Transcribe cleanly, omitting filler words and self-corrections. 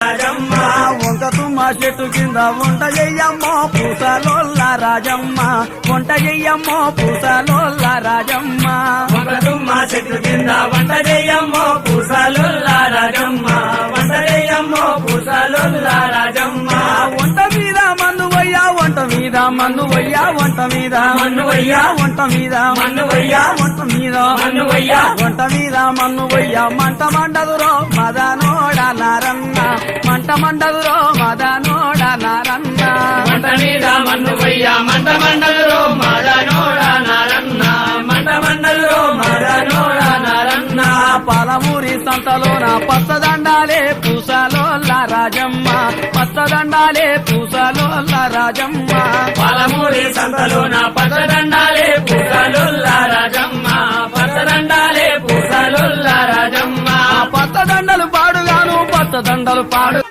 రాజమ్మ వంట తుమ్మ చెట్టు కింద వంట చెయ్యమ్మో పూసలోల్ల రాజమ్మ వంట చెయ్యమ్మో పూసలోల్ల రాజమ్మ వంటదుమ్మ చెట్టు కింద వంట చెయ్యమ్మో పూసలుల్ల రాజమ్మ వంట చెయ్యమ్మో పూసలుల్ల రాజమ్మ వంట మీద మన్ను వయ్యా వంట మీద మన్ను వయ్యా వంట మీద మన్ను వయ్యా వంట మీద మన్ను వయ్యా వంట మీద మన్ను వయ్యా వంట మీద మన్ను వయ్యా మంట మండదురో మదనోడ నారన్న మంట మండదురో మదనోడ నారన్న మంట మీద మన్ను వయ్యా మంట మండలురో మదనోడ నారన్న మంట మండలురో మదనోడ నారన్న పాలమూరి సంతలోన పచ్చదండాలే పూసలోల్ల రాజమ్మ పచ్చదండాలే పూసలోల్ల రాజమ్మ పాలమూరి సంతలోన పచ్చదండాలే పూసలుల్ల రాజమ్మ పచ్చదండాలే పూసలుల్ల రాజమ్మ పచ్చదండలు పాడుగాను పచ్చదండలు పాడు